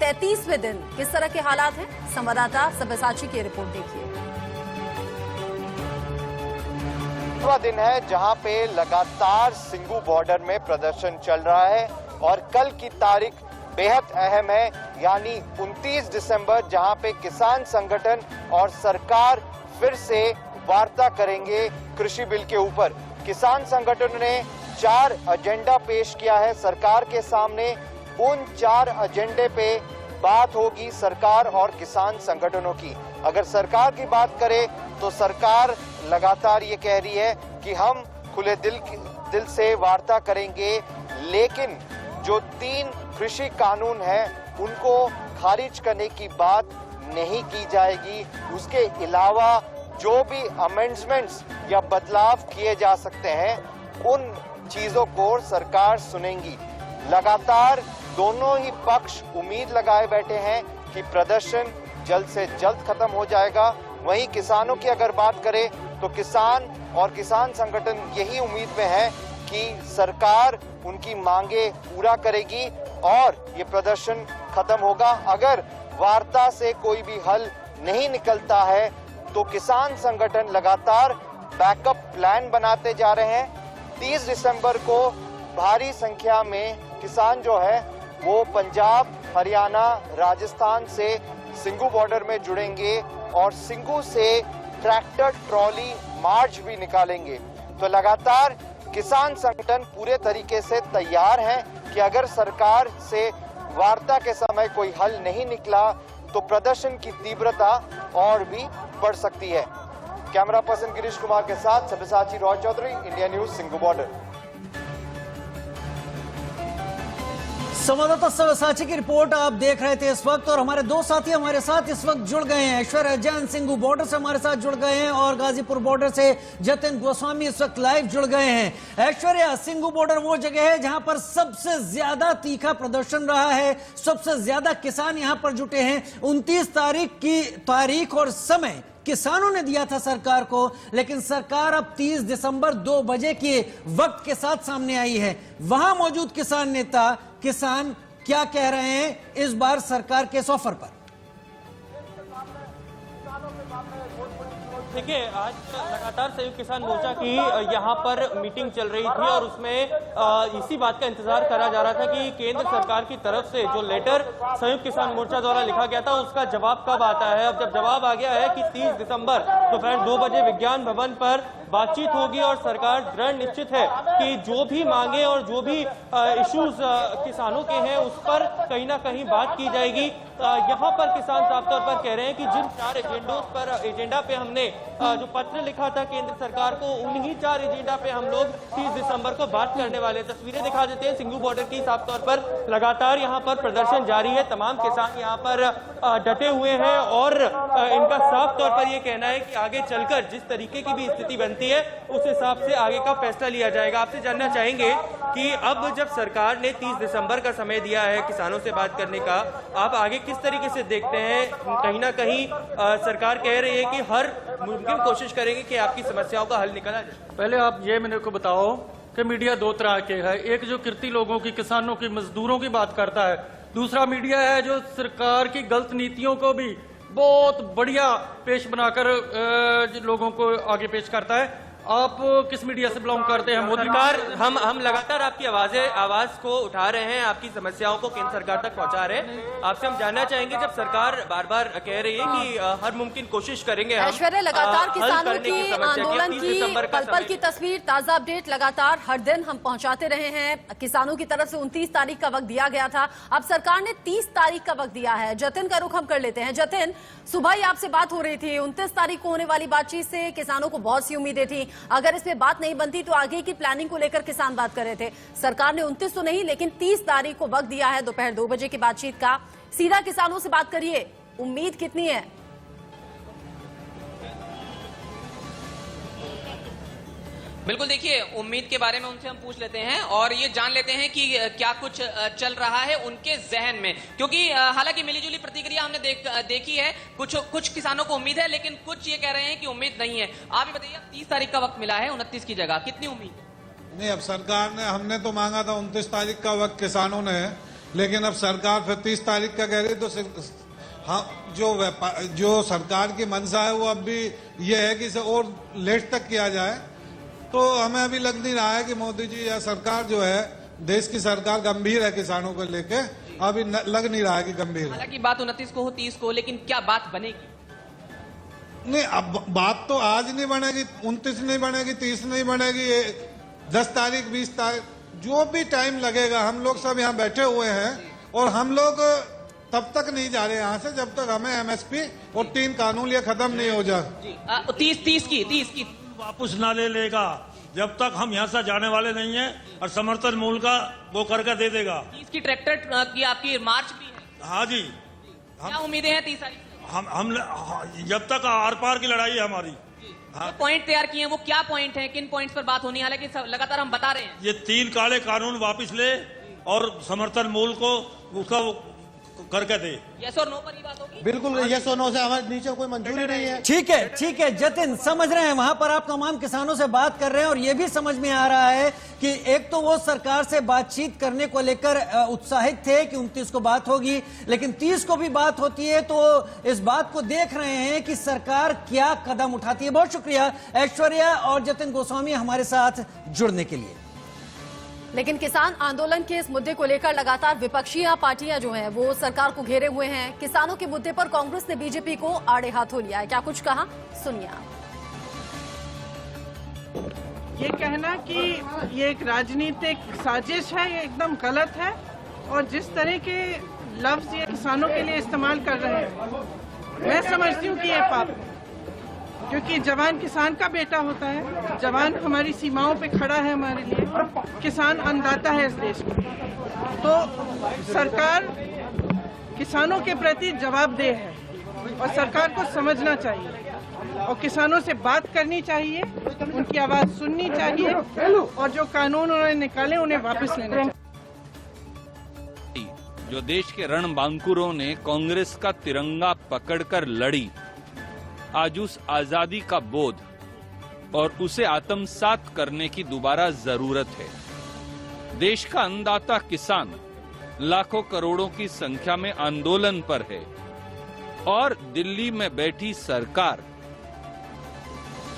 33वें दिन किस तरह के हालात हैं, संवाददाता सब्यसाची की रिपोर्ट देखिए। दिन है जहां पे लगातार सिंगू बॉर्डर में प्रदर्शन चल रहा है और कल की तारीख बेहद अहम है, यानी 29 दिसंबर, जहां पे किसान संगठन और सरकार फिर से वार्ता करेंगे कृषि बिल के ऊपर। किसान संगठन ने 4 एजेंडा पेश किया है सरकार के सामने। उन 4 एजेंडे पे बात होगी सरकार और किसान संगठनों की। अगर सरकार की बात करें तो सरकार लगातार ये कह रही है कि हम खुले दिल से वार्ता करेंगे, लेकिन जो 3 कृषि कानून हैं उनको खारिज करने की बात नहीं की जाएगी। उसके अलावा जो भी अमेंडमेंट्स या बदलाव किए जा सकते हैं उन चीजों को सरकार सुनेगी। लगातार दोनों ही पक्ष उम्मीद लगाए बैठे हैं कि प्रदर्शन जल्द से जल्द खत्म हो जाएगा। वहीं किसानों की अगर बात करें तो किसान और किसान संगठन यही उम्मीद में है कि सरकार उनकी मांगे पूरा करेगी और ये प्रदर्शन खत्म होगा। अगर वार्ता से कोई भी हल नहीं निकलता है तो किसान संगठन लगातार बैकअप प्लान बनाते जा रहे हैं। 30 दिसंबर को भारी संख्या में किसान जो है वो पंजाब, हरियाणा, राजस्थान से सिंगू बॉर्डर में जुड़ेंगे और सिंगू से ट्रैक्टर ट्रॉली मार्च भी निकालेंगे। तो लगातार किसान संगठन पूरे तरीके से तैयार हैं कि अगर सरकार से वार्ता के समय कोई हल नहीं निकला तो प्रदर्शन की तीव्रता और भी बढ़ सकती है। कैमरा पर्सन गिरीश कुमार के साथ Sabyasachi Roy Chowdhury, India news, Singhu border. संवाददाता सब्यसाची की रिपोर्ट आप देख रहे थे इस वक्त, और हमारे 2 साथी हमारे साथ इस वक्त जुड़ गए हैं। ऐश्वर्या जैन सिंगू बॉर्डर से हमारे साथ जुड़ गए हैं और गाजीपुर बॉर्डर से जतिन गोस्वामी इस वक्त लाइव जुड़ गए हैं। ऐश्वर्या, सिंगू बॉर्डर वो जगह है जहां पर सबसे ज्यादा तीखा प्रदर्शन रहा है, सबसे ज्यादा किसान यहां पर जुटे हैं। 29 तारीख की तारीख और समय किसानों ने दिया था सरकार को, लेकिन सरकार अब 30 दिसंबर 2 बजे के वक्त के साथ सामने आई है। वहां मौजूद किसान क्या कह रहे हैं इस बार सरकार के इस ऑफर पर? देखिए, आज लगातार संयुक्त किसान मोर्चा की यहाँ पर मीटिंग चल रही थी और उसमें इसी बात का इंतजार करा जा रहा था कि केंद्र सरकार की तरफ से जो लेटर संयुक्त किसान मोर्चा द्वारा लिखा गया था उसका जवाब कब आता है। अब जब जवाब आ गया है कि 30 दिसंबर दोपहर 2 बजे विज्ञान भवन पर बातचीत होगी और सरकार दृढ़ निश्चित है कि जो भी मांगे और जो भी इश्यूज किसानों के हैं उस पर कहीं ना कहीं बात की जाएगी। यहाँ पर किसान साफ तौर पर कह रहे हैं कि जिन 4 एजेंडा पे हमने जो पत्र लिखा था केंद्र सरकार को, उन्हीं 4 एजेंडा पे हम लोग 30 दिसंबर को बात करने वाले। तस्वीरें दिखा देते हैं सिंगू बॉर्डर की। साफ तौर पर लगातार यहाँ पर प्रदर्शन जारी है, तमाम किसान यहाँ पर डटे हुए हैं और इनका साफ तौर पर यह कहना है कि आगे चलकर जिस तरीके की भी स्थिति बनती है उस हिसाब से आगे का फैसला लिया जाएगा। आपसे जानना चाहेंगे कि अब जब सरकार ने 30 दिसंबर का समय दिया है किसानों से बात करने का, आप आगे किस तरीके से देखते हैं? कहीं ना कहीं सरकार कह रही है कि हर मुमकिन कोशिश करेगी कि आपकी समस्याओं का हल निकाला जाए। पहले आप ये मेरे को बताओ कि मीडिया 2 तरह के है। एक जो किरती लोगों की, किसानों की, मजदूरों की बात करता है। दूसरा मीडिया है जो सरकार की गलत नीतियों को भी बहुत बढ़िया पेश बनाकर लोगों को आगे पेश करता है। आप किस मीडिया से बिलोंग करते हैं? मोदी सरकार, हम लगातार आपकी आवाज को उठा रहे हैं, आपकी समस्याओं को केंद्र सरकार तक पहुंचा रहे हैं। आपसे हम जानना चाहेंगे, जब सरकार बार बार कह रही है कि हर मुमकिन कोशिश करेंगे हम, ऐश्वर्या, लगातार किसानों की आंदोलन की पल-पल की तस्वीर, ताजा अपडेट लगातार हर दिन हम पहुंचाते रहे हैं। किसानों की तरफ से 29 तारीख का वक्त दिया गया था, अब सरकार ने 30 तारीख का वक्त दिया है। जतिन का रुख हम कर लेते हैं। जतिन, सुबह ही आपसे बात हो रही थी, 29 तारीख को होने वाली बातचीत से किसानों को बहुत सी उम्मीदें थी। अगर इसमें बात नहीं बनती तो आगे की प्लानिंग को लेकर किसान बात कर रहे थे। सरकार ने 29 तो नहीं लेकिन 30 तारीख को वक्त दिया है दोपहर 2 बजे की बातचीत का। सीधा किसानों से बात करिए, उम्मीद कितनी है? बिल्कुल, देखिए, उम्मीद के बारे में उनसे हम पूछ लेते हैं और ये जान लेते हैं कि क्या कुछ चल रहा है उनके जहन में, क्योंकि हालांकि मिलीजुली प्रतिक्रिया हमने देखी है। कुछ किसानों को उम्मीद है लेकिन कुछ ये कह रहे हैं कि उम्मीद नहीं है। आप ही बताइए, 30 तारीख का वक्त मिला है 29 की जगह, कितनी उम्मीद है? नहीं, अब सरकार ने, हमने तो मांगा था 29 तारीख का वक्त किसानों ने, लेकिन अब सरकार फिर 30 तारीख का कह रही, तो हाँ, जो सरकार की मंशा है वो अब भी ये है कि इसे और लेट तक किया जाए। तो हमें अभी लग नहीं रहा है कि मोदी जी या सरकार जो है, देश की सरकार गंभीर है किसानों को लेके, अभी लग नहीं रहा है कि गंभीर है। हालांकि बात 29 को हो, 30 को, लेकिन क्या बात बनेगी? नहीं, अब बात तो आज नहीं बनेगी, 29 नहीं बनेगी, 30 नहीं बनेगी, 10 तारीख 20 तारीख, जो भी टाइम लगेगा। हम लोग सब यहाँ बैठे हुए हैं और हम लोग तब तक नहीं जा रहे यहाँ से जब तक हमें एमएसपी और 3 कानून ये खत्म नहीं हो जाए। 30 की वापस ना ले लेगा जब तक हम यहाँ से जाने वाले नहीं हैं, और समर्थन मूल्य का वो करके दे देगा। 30 की ट्रैक्टर की आपकी मार्च भी है। हाँ जी, क्या उम्मीदें हैं 30 तारीख? हम जब तक आर पार की लड़ाई है हमारी। जो पॉइंट तैयार किए हैं वो क्या पॉइंट हैं, किन पॉइंट्स पर बात होनी है? हालांकि लगातार हम बता रहे हैं ये 3 काले कानून वापस ले और समर्थन मूल्य को उसका करके दे। यस और नो पर ही बात होगी। बिल्कुल यस और नो से हमारे नीचे कोई मंजूरी नहीं है। ठीक है जतिन, समझ रहे हैं, वहां पर आप तमाम किसानों से बात कर रहे हैं और ये भी समझ में आ रहा है कि एक तो वो सरकार से बातचीत करने को लेकर उत्साहित थे कि 29 को बात होगी, लेकिन 30 को भी बात होती है, तो इस बात को देख रहे हैं कि सरकार क्या कदम उठाती है। बहुत शुक्रिया ऐश्वर्या और जतिन गोस्वामी हमारे साथ जुड़ने के लिए। लेकिन किसान आंदोलन के इस मुद्दे को लेकर लगातार विपक्षी पार्टियां जो हैं वो सरकार को घेरे हुए हैं। किसानों के मुद्दे पर कांग्रेस ने बीजेपी को आड़े हाथों लिया है। क्या कुछ कहा, सुनिए आप। ये कहना कि ये एक राजनीतिक साजिश है, ये एकदम गलत है। और जिस तरह के लफ्ज ये किसानों के लिए इस्तेमाल कर रहे हैं, मैं समझती हूँ कि ये पाप है, क्योंकि जवान किसान का बेटा होता है। जवान हमारी सीमाओं पे खड़ा है हमारे लिए। किसान अन्नदाता है इस देश में। तो सरकार किसानों के प्रति जवाबदेह है और सरकार को समझना चाहिए और किसानों से बात करनी चाहिए, उनकी आवाज सुननी चाहिए और जो कानून उन्होंने निकाले उन्हें वापस लेना चाहिए। जो देश के रणबांकुरों ने कांग्रेस का तिरंगा पकड़कर लड़ी, आज उस आजादी का बोध और उसे आत्मसात करने की दोबारा जरूरत है। देश का अन्नदाता किसान लाखों करोड़ों की संख्या में आंदोलन पर है और दिल्ली में बैठी सरकार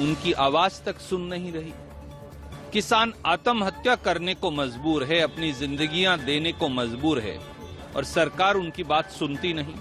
उनकी आवाज तक सुन नहीं रही। किसान आत्महत्या करने को मजबूर है, अपनी जिंदगियां देने को मजबूर है और सरकार उनकी बात सुनती नहीं।